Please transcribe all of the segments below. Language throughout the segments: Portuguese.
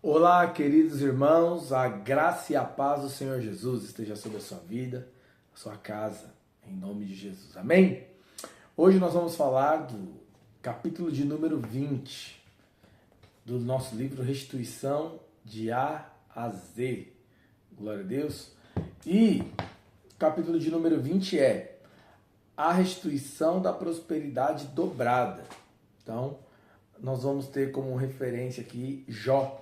Olá, queridos irmãos, a graça e a paz do Senhor Jesus esteja sobre a sua vida, a sua casa, em nome de Jesus. Amém? Hoje nós vamos falar do capítulo de número 20 do nosso livro Restituição de A a Z. Glória a Deus. E o capítulo de número 20 é a restituição da prosperidade dobrada. Então, nós vamos ter como referência aqui Jó.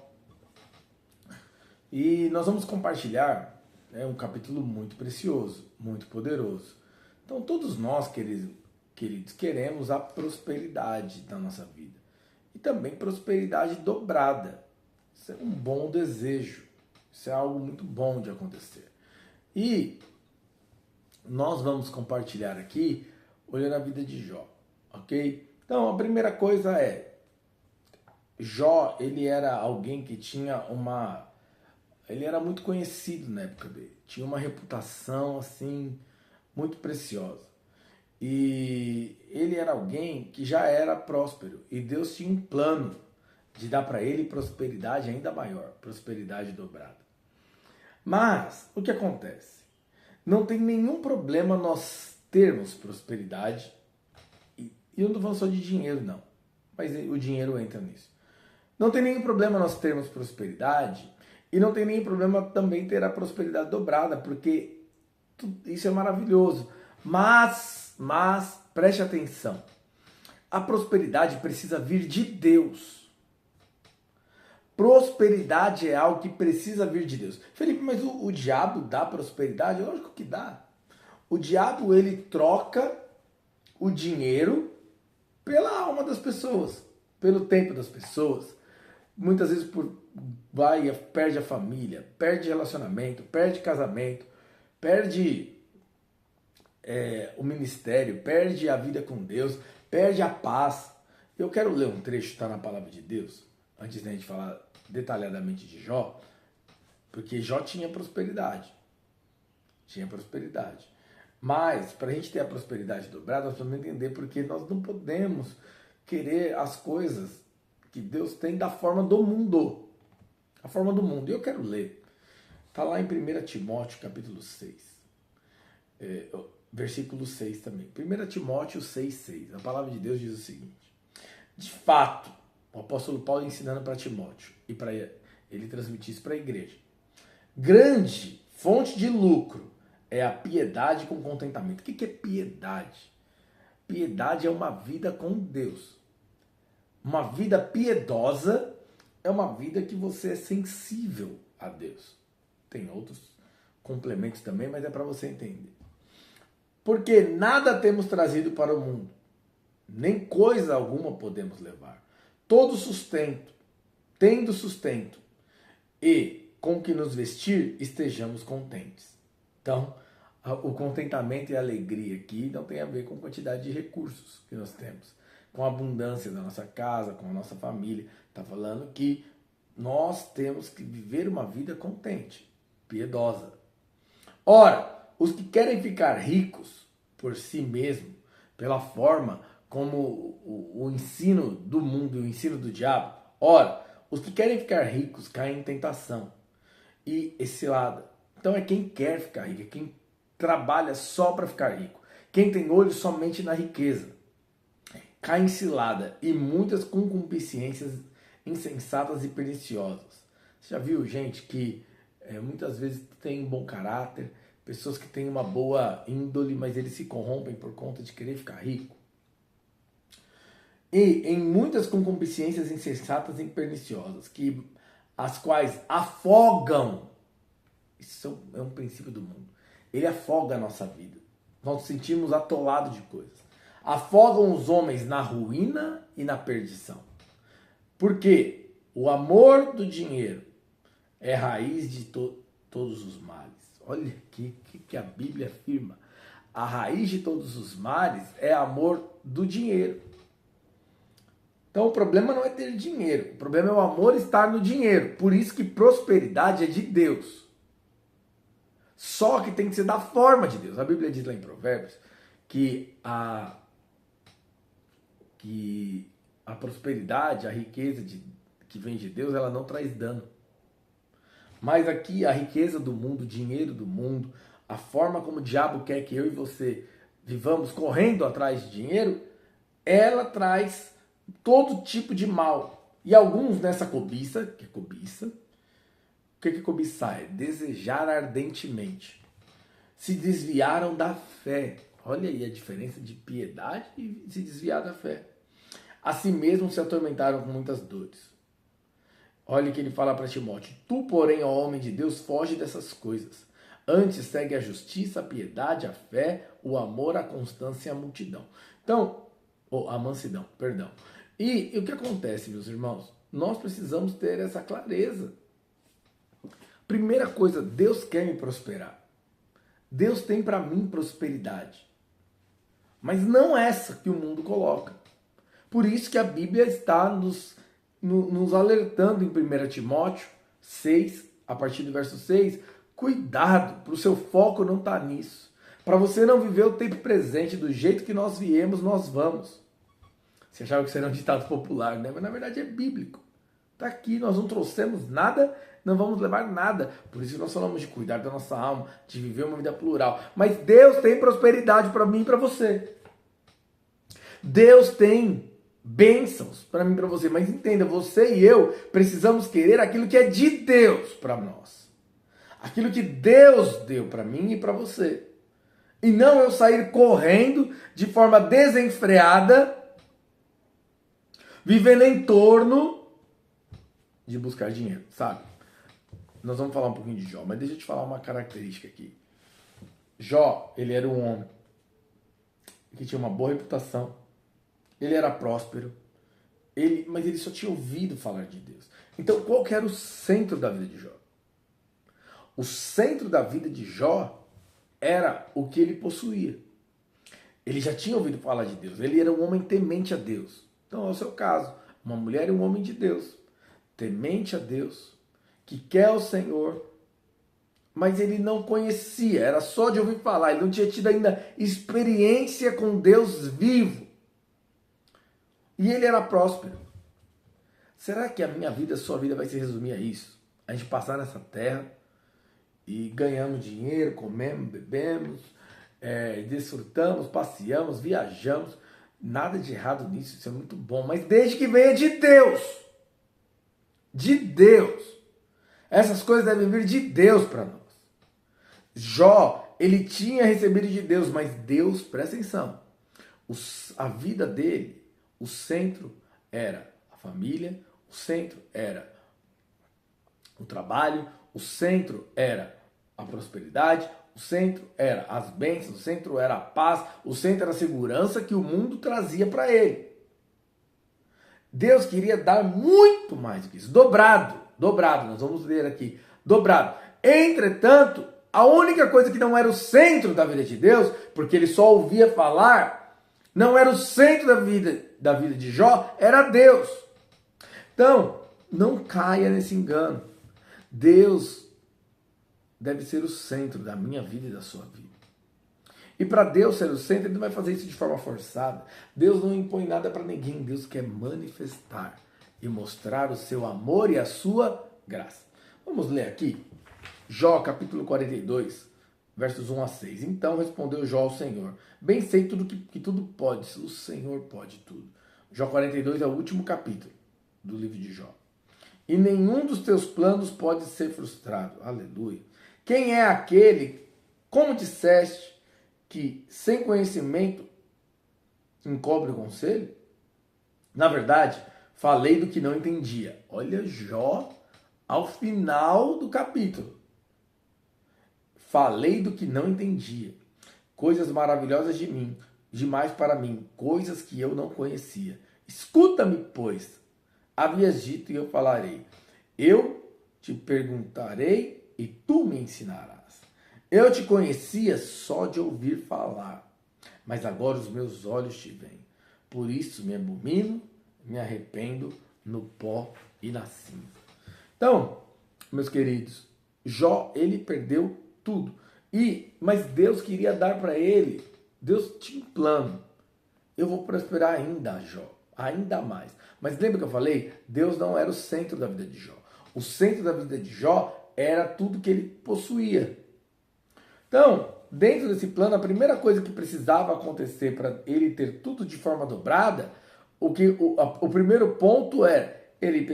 E nós vamos compartilhar um capítulo muito precioso, muito poderoso. Então, todos nós, queridos, queremos a prosperidade na nossa vida. E também prosperidade dobrada. Isso é um bom desejo. Isso é algo muito bom de acontecer. E nós vamos compartilhar aqui, olhando a vida de Jó, ok? Então, a primeira coisa é, Jó, ele era alguém que tinha ele era muito conhecido na época dele. Tinha uma reputação, assim, muito preciosa. E ele era alguém que já era próspero. E Deus tinha um plano de dar para ele prosperidade ainda maior, prosperidade dobrada. Mas, o que acontece? Não tem nenhum problema nós termos prosperidade. E eu não estou falando só de dinheiro, não. Mas o dinheiro entra nisso. Não tem nenhum problema nós termos prosperidade e não tem nenhum problema também ter a prosperidade dobrada, porque isso é maravilhoso. Mas, preste atenção. A prosperidade precisa vir de Deus. Prosperidade é algo que precisa vir de Deus. Felipe, mas o diabo dá prosperidade? Lógico que dá. O diabo, ele troca o dinheiro pela alma das pessoas, pelo tempo das pessoas. Muitas vezes perde a família, perde relacionamento, perde casamento, perde o ministério, perde a vida com Deus, perde a paz. Eu quero ler um trecho que está na palavra de Deus, antes da gente falar detalhadamente de Jó, porque Jó tinha prosperidade. Tinha prosperidade. Mas, para a gente ter a prosperidade dobrada, nós precisamos entender porque nós não podemos querer as coisas que Deus tem da forma do mundo. A forma do mundo. E eu quero ler. Está lá em 1 Timóteo, capítulo 6. Versículo 6 também. 1 Timóteo 6,6. A palavra de Deus diz o seguinte. De fato, o apóstolo Paulo ensinando para Timóteo e para ele transmitir isso para a igreja. Grande fonte de lucro é a piedade com contentamento. O que é piedade? Piedade é uma vida com Deus. Uma vida piedosa é uma vida que você é sensível a Deus. Tem outros complementos também, mas é para você entender. Porque nada temos trazido para o mundo, nem coisa alguma podemos levar. Todo sustento, tendo sustento e com que nos vestir, estejamos contentes. Então, o contentamento e a alegria aqui não tem a ver com a quantidade de recursos que nós temos, com a abundância da nossa casa, com a nossa família. Está falando que nós temos que viver uma vida contente, piedosa. Ora, os que querem ficar ricos por si mesmo, pela forma como o ensino do mundo e o ensino do diabo, ora, os que querem ficar ricos caem em tentação e cilada. Então é quem quer ficar rico, é quem trabalha só para ficar rico, quem tem olho somente na riqueza. Cai em cilada e muitas concupiscências insensatas e perniciosas. Você já viu gente que muitas vezes tem um bom caráter, pessoas que têm uma boa índole, mas eles se corrompem por conta de querer ficar rico? E em muitas concupiscências insensatas e perniciosas, as quais afogam. Isso é um princípio do mundo. Ele afoga a nossa vida. Nós nos sentimos atolados de coisas. Afogam os homens na ruína e na perdição. Porque o amor do dinheiro é raiz de todos os males. Olha aqui que a Bíblia afirma. A raiz de todos os males é amor do dinheiro. Então o problema não é ter dinheiro. O problema é o amor estar no dinheiro. Por isso que prosperidade é de Deus. Só que tem que ser da forma de Deus. A Bíblia diz lá em Provérbios que a prosperidade, a riqueza que vem de Deus, ela não traz dano. Mas aqui a riqueza do mundo, o dinheiro do mundo, a forma como o diabo quer que eu e você vivamos correndo atrás de dinheiro, ela traz todo tipo de mal. E alguns nessa cobiça, que é cobiça, o que é cobiçar? É desejar ardentemente. Se desviaram da fé. Olha aí a diferença de piedade e se desviar da fé. Assim mesmo se atormentaram com muitas dores. Olha o que ele fala para Timóteo. Tu, porém, ó homem de Deus, foge dessas coisas. Antes segue a justiça, a piedade, a fé, o amor, a constância e a multidão. Então, a mansidão, perdão. E o que acontece, meus irmãos? Nós precisamos ter essa clareza. Primeira coisa, Deus quer me prosperar. Deus tem para mim prosperidade. Mas não essa que o mundo coloca. Por isso que a Bíblia está nos alertando em 1 Timóteo 6, a partir do verso 6, cuidado, para o seu foco não estar nisso. Para você não viver o tempo presente do jeito que nós viemos, nós vamos. Você achava que isso era um ditado popular, né? Mas na verdade é bíblico. Está aqui, nós não trouxemos nada, não vamos levar nada. Por isso nós falamos de cuidar da nossa alma, de viver uma vida plural. Mas Deus tem prosperidade para mim e para você. Deus tem bênçãos para mim e para você. Mas entenda, você e eu precisamos querer aquilo que é de Deus para nós. Aquilo que Deus deu para mim e para você. E não eu sair correndo de forma desenfreada, vivendo em torno de buscar dinheiro, sabe? Nós vamos falar um pouquinho de Jó, mas deixa eu te falar uma característica aqui. Jó, ele era um homem que tinha uma boa reputação, ele era próspero, mas ele só tinha ouvido falar de Deus. Então, qual que era o centro da vida de Jó? O centro da vida de Jó era o que ele possuía. Ele já tinha ouvido falar de Deus, ele era um homem temente a Deus. Então, é o seu caso, uma mulher e um homem de Deus, temente a Deus, que quer o Senhor, mas ele não conhecia, era só de ouvir falar, ele não tinha tido ainda experiência com Deus vivo. E ele era próspero. Será que a minha vida, a sua vida vai se resumir a isso? A gente passar nessa terra e ganhamos dinheiro, comemos, bebemos, desfrutamos, passeamos, viajamos. Nada de errado nisso, isso é muito bom. Mas desde que venha de Deus. De Deus. Essas coisas devem vir de Deus para nós. Jó, ele tinha recebido de Deus, mas Deus, presta atenção, a vida dele, o centro era a família, o centro era o trabalho, o centro era a prosperidade, o centro era as bênçãos, o centro era a paz, o centro era a segurança que o mundo trazia para ele. Deus queria dar muito mais do que isso, dobrado, nós vamos ler aqui, dobrado. Entretanto, a única coisa que não era o centro da vida de Deus, porque ele só ouvia falar, não era o centro da vida de Jó, era Deus. Então, não caia nesse engano. Deus deve ser o centro da minha vida e da sua vida. E para Deus ser o centro, ele não vai fazer isso de forma forçada. Deus não impõe nada para ninguém. Deus quer manifestar e mostrar o seu amor e a sua graça. Vamos ler aqui. Jó, capítulo 42, versos 1 a 6. Então respondeu Jó ao Senhor: bem sei que tudo podes, o Senhor pode tudo. Jó 42 é o último capítulo do livro de Jó. E nenhum dos teus planos pode ser frustrado. Aleluia. Quem é aquele, como disseste, que sem conhecimento encobre o conselho? Na verdade, falei do que não entendia. Olha Jó ao final do capítulo. Falei do que não entendia. Coisas maravilhosas de mim, demais para mim, coisas que eu não conhecia. Escuta-me, pois. Havias dito e eu falarei. Eu te perguntarei e tu me ensinarás. Eu te conhecia só de ouvir falar, mas agora os meus olhos te veem. Por isso me abomino, me arrependo no pó e na cinza. Então, meus queridos, Jó, ele perdeu tudo. Mas Deus queria dar para ele, Deus tinha um plano. Eu vou prosperar ainda, Jó. ainda mais. Mas lembra que eu falei? Deus não era o centro da vida de Jó. O centro da vida de Jó era tudo que ele possuía. Então, dentro desse plano, a primeira coisa que precisava acontecer para ele ter tudo de forma dobrada, o primeiro ponto é, ele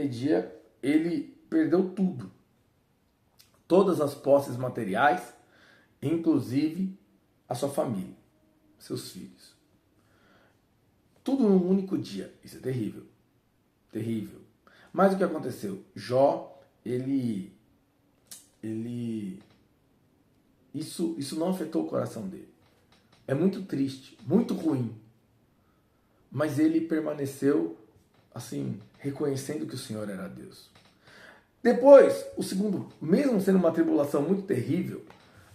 perdeu tudo. Todas as posses materiais, inclusive a sua família, seus filhos. Tudo num único dia. Isso é terrível. Terrível. Mas o que aconteceu? Jó, isso não afetou o coração dele. É muito triste, muito ruim. Mas ele permaneceu, assim, reconhecendo que o Senhor era Deus. Depois, o segundo, mesmo sendo uma tribulação muito terrível,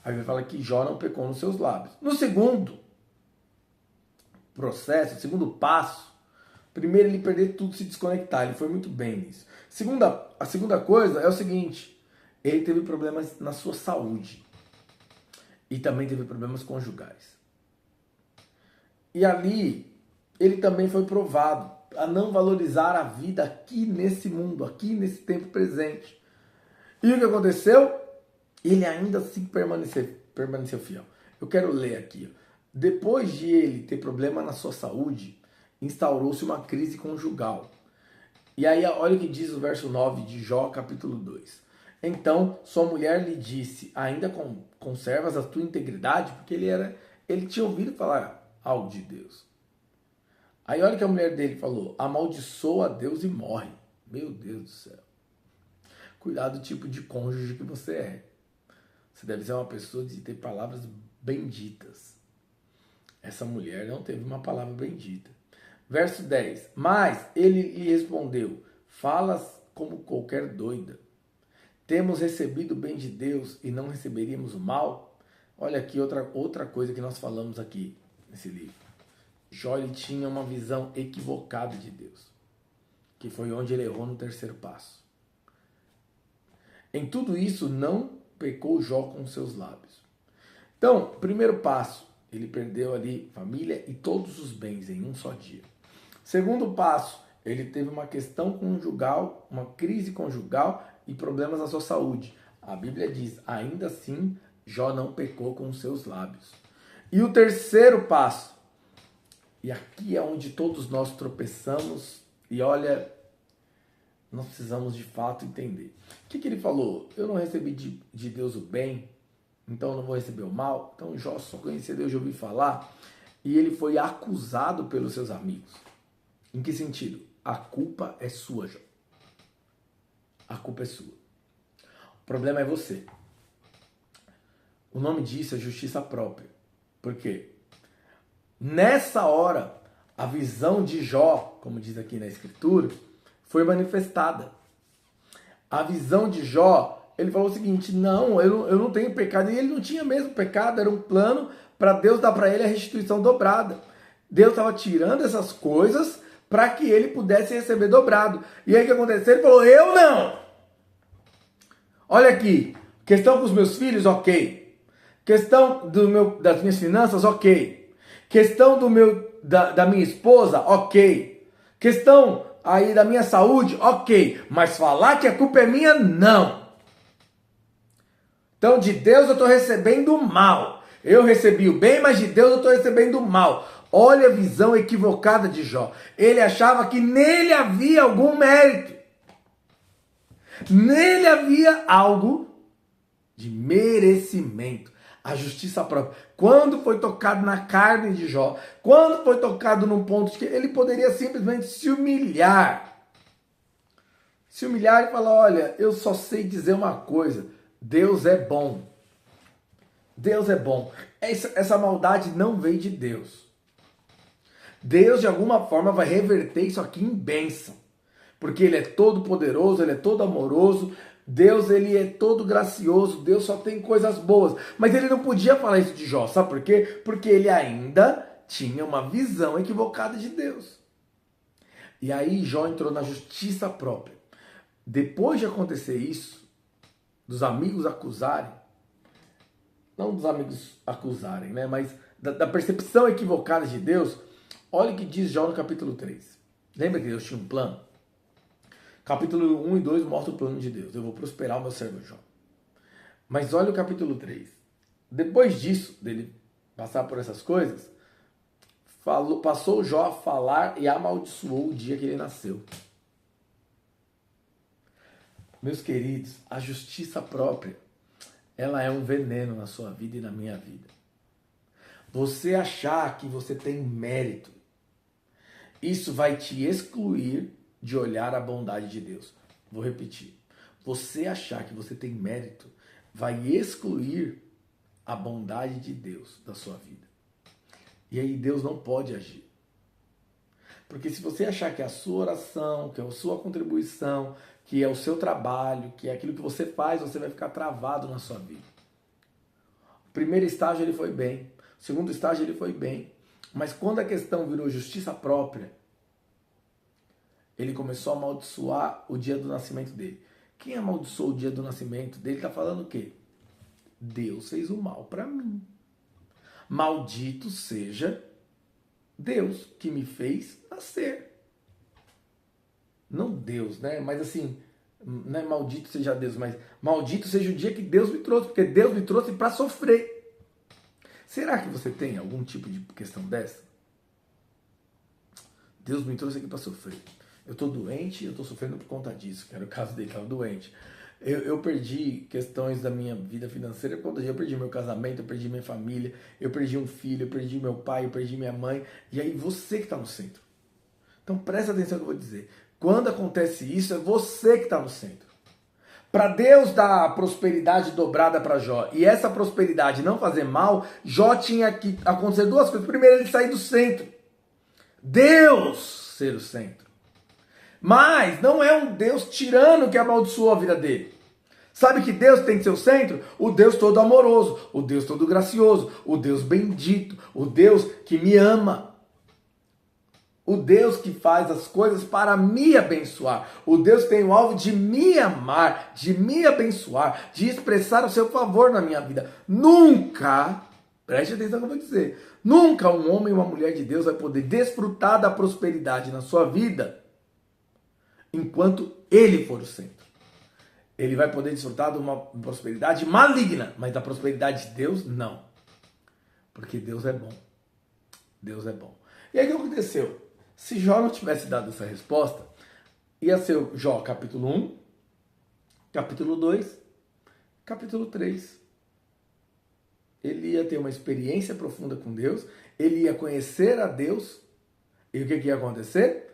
aí vai falar que Jó não pecou nos seus lábios. No segundo processo, o segundo passo, primeiro ele perder tudo, se desconectar. Ele foi muito bem nisso. A segunda coisa é o seguinte, ele teve problemas na sua saúde. E também teve problemas conjugais. E ali, ele também foi provado a não valorizar a vida aqui nesse mundo, aqui nesse tempo presente. E o que aconteceu? Ele ainda assim permaneceu fiel. Eu quero ler aqui. Depois de ele ter problema na sua saúde, instaurou-se uma crise conjugal. E aí, olha o que diz o verso 9 de Jó, capítulo 2. Então, sua mulher lhe disse, ainda conservas a tua integridade? Porque ele tinha ouvido falar algo de Deus. Aí olha que a mulher dele falou, amaldiçoa a Deus e morre. Meu Deus do céu. Cuidado do tipo de cônjuge que você é. Você deve ser uma pessoa de ter palavras benditas. Essa mulher não teve uma palavra bendita. Verso 10. Mas ele lhe respondeu, falas como qualquer doida. Temos recebido o bem de Deus e não receberíamos o mal? Olha aqui outra coisa que nós falamos aqui nesse livro. Jó ele tinha uma visão equivocada de Deus, que foi onde ele errou no terceiro passo. Em tudo isso não pecou Jó com seus lábios. Então, primeiro passo, ele perdeu ali família e todos os bens em um só dia. Segundo passo, ele teve uma questão conjugal, uma crise conjugal e problemas na sua saúde. A Bíblia diz, ainda assim, Jó não pecou com os seus lábios. E o terceiro passo, e aqui é onde todos nós tropeçamos, e olha, nós precisamos de fato entender. O que ele falou? Eu não recebi de Deus o bem, então eu não vou receber o mal. Então Jó só conhecia Deus de ouvir falar, e ele foi acusado pelos seus amigos. Em que sentido? A culpa é sua, Jó. A culpa é sua. O problema é você. O nome disso é justiça própria. Por quê? Nessa hora, a visão de Jó, como diz aqui na Escritura, foi manifestada. A visão de Jó, ele falou o seguinte, não, eu não tenho pecado. E ele não tinha mesmo pecado, era um plano para Deus dar para ele a restituição dobrada. Deus estava tirando essas coisas para que ele pudesse receber dobrado. E aí o que aconteceu? Ele falou, eu não! Olha aqui, questão com os meus filhos, ok. Questão das minhas finanças, ok. Questão da minha esposa, ok. Questão aí da minha saúde, ok. Mas falar que a culpa é minha, não. Então de Deus eu estou recebendo o mal. Eu recebi o bem, mas de Deus eu estou recebendo o mal. Olha a visão equivocada de Jó. Ele achava que nele havia algum mérito. Nele havia algo de merecimento. A justiça própria. Quando foi tocado na carne de Jó, quando foi tocado num ponto que ele poderia simplesmente se humilhar. Se humilhar e falar, olha, eu só sei dizer uma coisa, Deus é bom. Deus é bom. Essa maldade não veio de Deus. Deus de alguma forma vai reverter isso aqui em bênção. Porque ele é todo poderoso, ele é todo amoroso, Deus, ele é todo gracioso, Deus só tem coisas boas. Mas ele não podia falar isso de Jó, sabe por quê? Porque ele ainda tinha uma visão equivocada de Deus. E aí Jó entrou na justiça própria. Depois de acontecer isso, dos amigos acusarem, não dos amigos acusarem, né? Mas da percepção equivocada de Deus, olha o que diz Jó no capítulo 3. Lembra que Deus tinha um plano? Capítulo 1 e 2 mostra o plano de Deus. Eu vou prosperar o meu servo Jó. Mas olha o capítulo 3. Depois disso, dele passar por essas coisas, passou Jó a falar e amaldiçoou o dia que ele nasceu. Meus queridos, a justiça própria, ela é um veneno na sua vida e na minha vida. Você achar que você tem mérito, isso vai te excluir de olhar a bondade de Deus. Vou repetir. Você achar que você tem mérito vai excluir a bondade de Deus da sua vida. E aí Deus não pode agir. Porque se você achar que é a sua oração, que é a sua contribuição, que é o seu trabalho, que é aquilo que você faz, você vai ficar travado na sua vida. O primeiro estágio ele foi bem. O segundo estágio ele foi bem. Mas quando a questão virou justiça própria, ele começou a amaldiçoar o dia do nascimento dele. Quem amaldiçoou o dia do nascimento dele está falando o quê? Deus fez o mal para mim. Maldito seja Deus que me fez nascer. Não Deus, né? Mas assim, não é maldito seja Deus, mas maldito seja o dia que Deus me trouxe, porque Deus me trouxe para sofrer. Será que você tem algum tipo de questão dessa? Deus me trouxe aqui para sofrer. Eu estou doente e eu estou sofrendo por conta disso, que era o caso dele, estava doente. Eu perdi questões da minha vida financeira por conta disso. Eu perdi meu casamento, eu perdi minha família, eu perdi um filho, eu perdi meu pai, eu perdi minha mãe. E aí você que está no centro. Então presta atenção no que eu vou dizer. Quando acontece isso, é você que está no centro. Para Deus dar a prosperidade dobrada para Jó e essa prosperidade não fazer mal, Jó tinha que acontecer duas coisas. Primeiro, ele sair do centro. Deus ser o centro. Mas não é um Deus tirano que amaldiçoou a vida dele. Sabe que Deus tem que ser o centro? O Deus todo amoroso, o Deus todo gracioso, o Deus bendito, o Deus que me ama. O Deus que faz as coisas para me abençoar. O Deus que tem o alvo de me amar, de me abençoar, de expressar o seu favor na minha vida. Nunca, preste atenção no que eu vou dizer, nunca um homem ou uma mulher de Deus vai poder desfrutar da prosperidade na sua vida enquanto ele for o centro. Ele vai poder desfrutar de uma prosperidade maligna, mas da prosperidade de Deus, não. Porque Deus é bom. Deus é bom. E aí o que aconteceu? Se Jó não tivesse dado essa resposta, ia ser Jó capítulo 1, capítulo 2, capítulo 3. Ele ia ter uma experiência profunda com Deus, ele ia conhecer a Deus, e o que ia acontecer?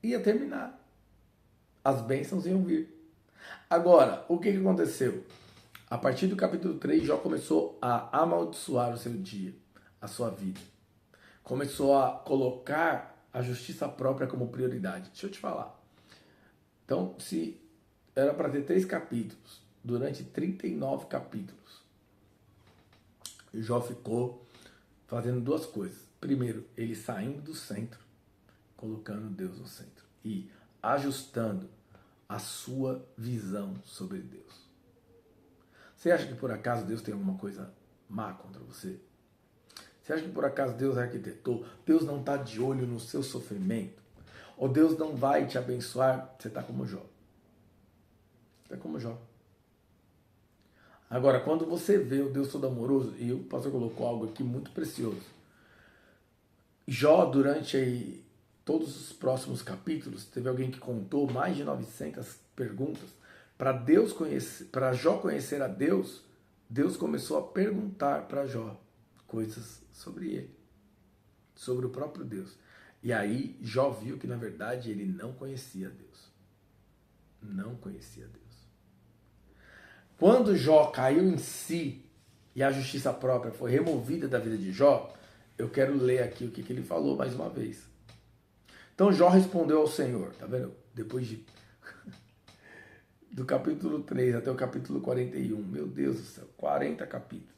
Ia terminar. As bênçãos iam vir. Agora, o que aconteceu? A partir do capítulo 3, Jó começou a amaldiçoar o seu dia, a sua vida. Começou a colocar a justiça própria como prioridade. Deixa eu te falar. Então, se era para ter 3 capítulos, durante 39 capítulos, Jó ficou fazendo 2 coisas. Primeiro, ele saindo do centro, colocando Deus no centro e ajustando a sua visão sobre Deus. Você acha que por acaso Deus tem alguma coisa má contra você? Você acha que por acaso Deus arquitetou? Deus não está de olho no seu sofrimento? Ou Deus não vai te abençoar? Você está como Jó. Você está como Jó. Agora, quando você vê o Deus todo amoroso, e o pastor colocou algo aqui muito precioso. Jó, durante todos os próximos capítulos, teve alguém que contou mais de 900 perguntas. Para Jó conhecer a Deus, Deus começou a perguntar para Jó coisas sobre ele, sobre o próprio Deus. E aí Jó viu que na verdade ele não conhecia Deus. Não conhecia Deus. Quando Jó caiu em si e a justiça própria foi removida da vida de Jó, eu quero ler aqui o que ele falou mais uma vez. Então Jó respondeu ao Senhor, tá vendo? Depois do capítulo 3 até o capítulo 41, meu Deus do céu, 40 capítulos.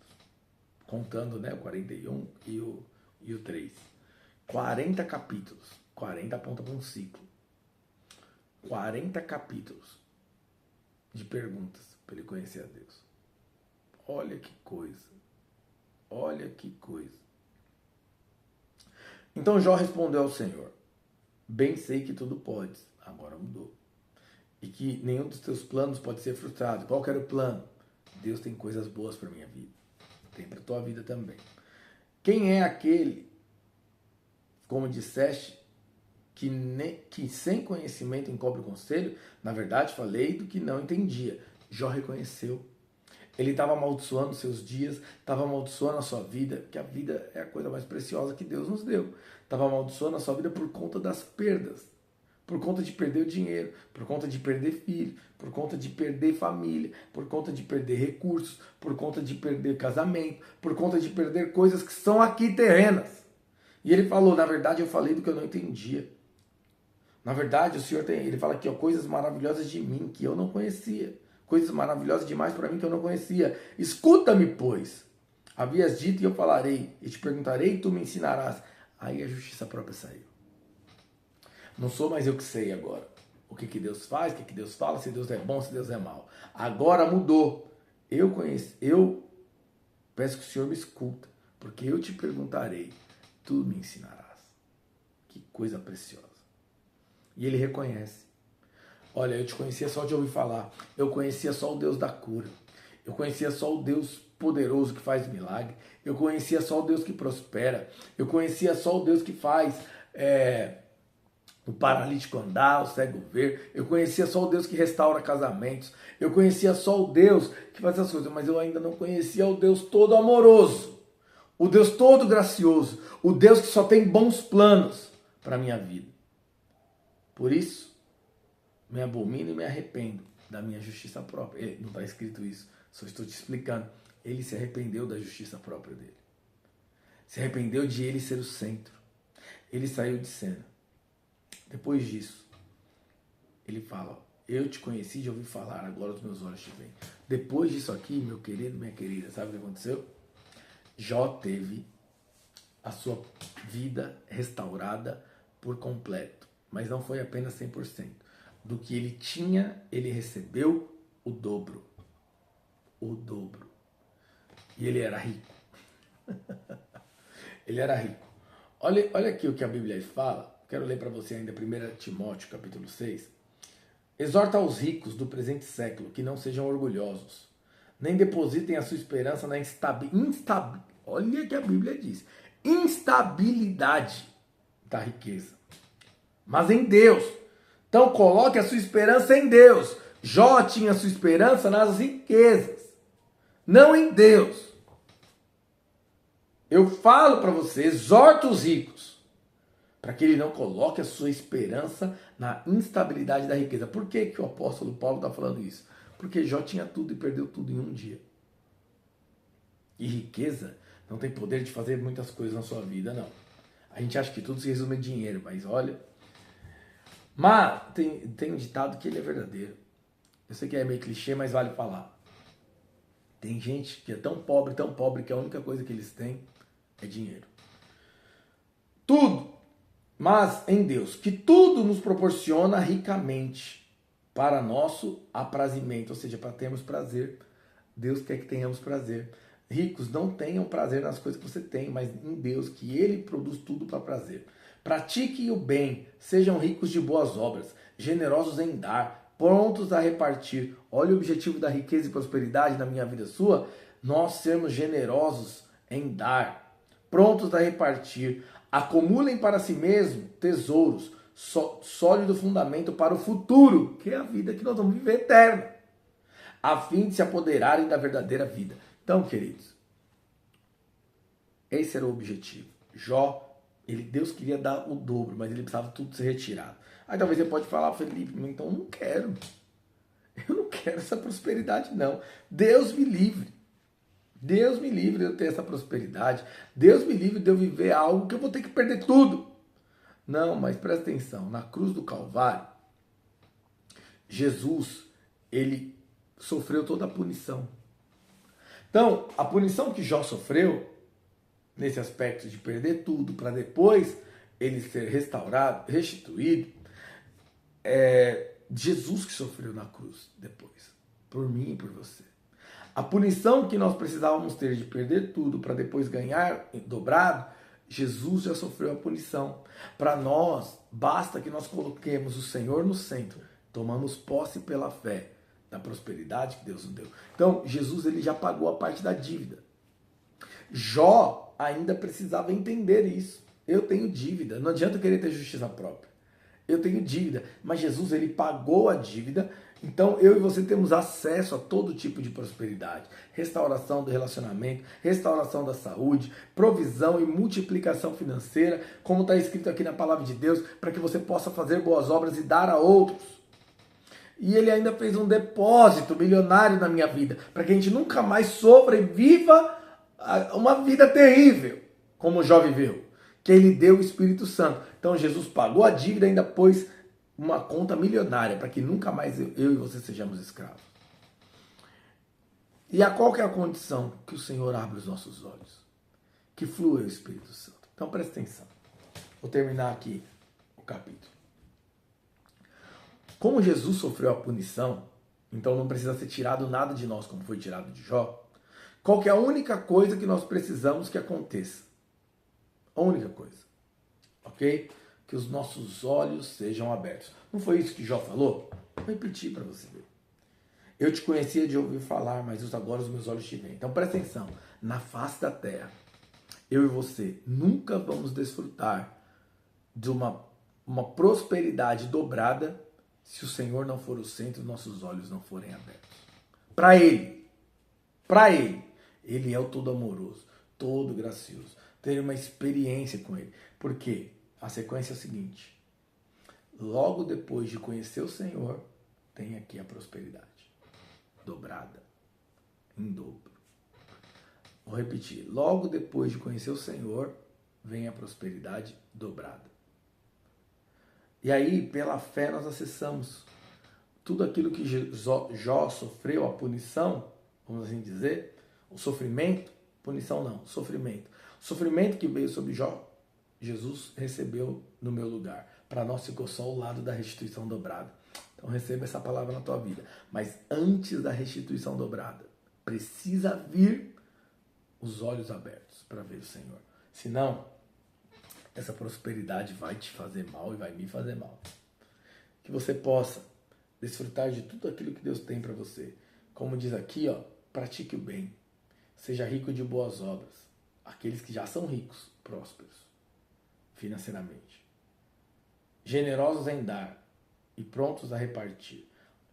Contando, né, o 41 e o 3. 40 capítulos. 40 aponta para um ciclo. 40 capítulos de perguntas para ele conhecer a Deus. Olha que coisa. Olha que coisa. Então Jó respondeu ao Senhor. Bem sei que tudo podes. Agora mudou. E que nenhum dos teus planos pode ser frustrado. Qual que era o plano? Deus tem coisas boas para minha vida. Tem para tua vida também. Quem é aquele, como disseste, que sem conhecimento encobre o conselho? Na verdade, falei do que não entendia. Jó reconheceu. Ele estava amaldiçoando seus dias, estava amaldiçoando a sua vida, que a vida é a coisa mais preciosa que Deus nos deu. Estava amaldiçoando a sua vida por conta das perdas. Por conta de perder o dinheiro, por conta de perder filho, por conta de perder família, por conta de perder recursos, por conta de perder casamento, por conta de perder coisas que são aqui terrenas. E ele falou, na verdade eu falei do que eu não entendia. Na verdade o Senhor tem, ele fala aqui, ó, coisas maravilhosas de mim que eu não conhecia. Coisas maravilhosas demais para mim que eu não conhecia. Escuta-me, pois. Havias dito e eu falarei, e te perguntarei e tu me ensinarás. Aí a justiça própria saiu. Não sou mais eu que sei agora o que Deus faz, o que Deus fala, se Deus é bom, se Deus é mau. Agora mudou. Eu peço que o Senhor me escuta, porque eu te perguntarei, tu me ensinarás. Que coisa preciosa. E ele reconhece. Olha, eu te conhecia só de ouvir falar. Eu conhecia só o Deus da cura. Eu conhecia só o Deus poderoso que faz milagre. Eu conhecia só o Deus que prospera. Eu conhecia só o Deus que faz o paralítico andar, o cego ver. Eu conhecia só o Deus que restaura casamentos. Eu conhecia só o Deus que faz essas coisas, mas eu ainda não conhecia o Deus todo amoroso, o Deus todo gracioso, o Deus que só tem bons planos para a minha vida. Por isso, me abomino e me arrependo da minha justiça própria. Não está escrito isso, só estou te explicando. Ele se arrependeu da justiça própria dele. Se arrependeu de ele ser o centro. Ele saiu de cena. Depois disso, ele fala, eu te conheci de ouvir falar, agora os meus olhos te veem. Depois disso aqui, meu querido, minha querida, sabe o que aconteceu? Jó teve a sua vida restaurada por completo, mas não foi apenas 100%. Do que ele tinha, ele recebeu o dobro. O dobro. E ele era rico. Ele era rico. Olha aqui o que a Bíblia fala. Quero ler para você ainda 1 Timóteo, capítulo 6. Exorta aos ricos do presente século que não sejam orgulhosos, nem depositem a sua esperança na olha o que a Bíblia diz. Instabilidade da riqueza, mas em Deus. Então coloque a sua esperança em Deus. Jó tinha sua esperança nas riquezas, não em Deus. Eu falo para você, exorta os ricos, para que ele não coloque a sua esperança na instabilidade da riqueza. Por que o apóstolo Paulo está falando isso? Porque Jó tinha tudo e perdeu tudo em um dia. E riqueza não tem poder de fazer muitas coisas na sua vida, não. A gente acha que tudo se resume em dinheiro, mas olha... Mas tem um ditado que ele é verdadeiro. Eu sei que é meio clichê, mas vale falar. Tem gente que é tão pobre, que a única coisa que eles têm é dinheiro. Tudo, mas em Deus, que tudo nos proporciona ricamente para nosso aprazimento, ou seja, para termos prazer. Deus quer que tenhamos prazer. Ricos, não tenham prazer nas coisas que você tem, mas em Deus, que Ele produz tudo para prazer. Pratique o bem, sejam ricos de boas obras, generosos em dar, prontos a repartir. Olha o objetivo da riqueza e prosperidade na minha vida sua, nós sermos generosos em dar, prontos a repartir. Acumulem para si mesmo tesouros, sólido fundamento para o futuro, que é a vida que nós vamos viver eterna, a fim de se apoderarem da verdadeira vida. Então, queridos, esse era o objetivo. Jó, Deus queria dar o dobro, mas ele precisava tudo ser retirado. Aí talvez você pode falar, Felipe, então eu não quero. Eu não quero essa prosperidade, não. Deus me livre. Deus me livre de eu ter essa prosperidade. Deus me livre de eu viver algo que eu vou ter que perder tudo. Não, mas presta atenção. Na cruz do Calvário, Jesus, ele sofreu toda a punição. Então, a punição que Jó sofreu, nesse aspecto de perder tudo, para depois ele ser restaurado, restituído, é Jesus que sofreu na cruz depois, por mim e por você. A punição que nós precisávamos ter de perder tudo para depois ganhar dobrado, Jesus já sofreu a punição. Para nós, basta que nós coloquemos o Senhor no centro, tomamos posse pela fé da prosperidade que Deus nos deu. Então, Jesus ele já pagou a parte da dívida. Jó ainda precisava entender isso. Eu tenho dívida, não adianta querer ter justiça própria. Eu tenho dívida, mas Jesus ele pagou a dívida. Então eu e você temos acesso a todo tipo de prosperidade, restauração do relacionamento, restauração da saúde, provisão e multiplicação financeira, como está escrito aqui na palavra de Deus, para que você possa fazer boas obras e dar a outros. E ele ainda fez um depósito milionário na minha vida, para que a gente nunca mais sofra e viva uma vida terrível, como Jó viveu, que ele deu o Espírito Santo. Então Jesus pagou a dívida e ainda pôs uma conta milionária para que nunca mais eu e você sejamos escravos. E qual que é a condição? Que o Senhor abra os nossos olhos, que flua o Espírito Santo. Então presta atenção. Vou terminar aqui o capítulo. Como Jesus sofreu a punição, então não precisa ser tirado nada de nós como foi tirado de Jó. Qual que é a única coisa que nós precisamos que aconteça? A única coisa. Ok? Que os nossos olhos sejam abertos. Não foi isso que Jó falou? Vou repetir para você ver. Eu te conhecia de ouvir falar, mas agora os meus olhos te veem. Então presta atenção. Na face da terra, eu e você nunca vamos desfrutar de uma prosperidade dobrada se o Senhor não for o centro e nossos olhos não forem abertos. Para Ele. Ele é o todo amoroso, todo gracioso. Ter uma experiência com Ele. Por quê? A sequência é o seguinte. Logo depois de conhecer o Senhor, tem aqui a prosperidade. Dobrada. Em dobro. Vou repetir. Logo depois de conhecer o Senhor, vem a prosperidade dobrada. E aí, pela fé, nós acessamos tudo aquilo que Jó sofreu, a punição, vamos assim dizer, o sofrimento, punição não, sofrimento. O sofrimento que veio sobre Jó, Jesus recebeu no meu lugar. Para nós ficou só o lado da restituição dobrada. Então receba essa palavra na tua vida. Mas antes da restituição dobrada, precisa vir os olhos abertos para ver o Senhor. Senão, essa prosperidade vai te fazer mal e vai me fazer mal. Que você possa desfrutar de tudo aquilo que Deus tem para você. Como diz aqui, pratique o bem. Seja rico de boas obras. Aqueles que já são ricos, prósperos, financeiramente. Generosos em dar e prontos a repartir.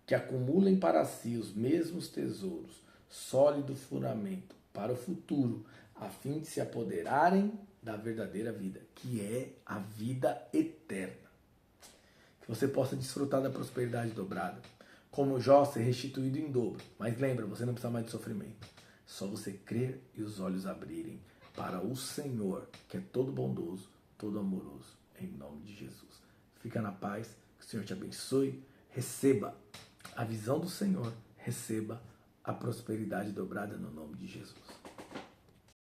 Que acumulem para si os mesmos tesouros, sólido fundamento para o futuro, a fim de se apoderarem da verdadeira vida, que é a vida eterna. Que você possa desfrutar da prosperidade dobrada. Como Jó, ser restituído em dobro. Mas lembra, você não precisa mais de sofrimento. Só você crer e os olhos abrirem para o Senhor, que é todo bondoso, todo amoroso, em nome de Jesus. Fica na paz, que o Senhor te abençoe. Receba a visão do Senhor, receba a prosperidade dobrada no nome de Jesus.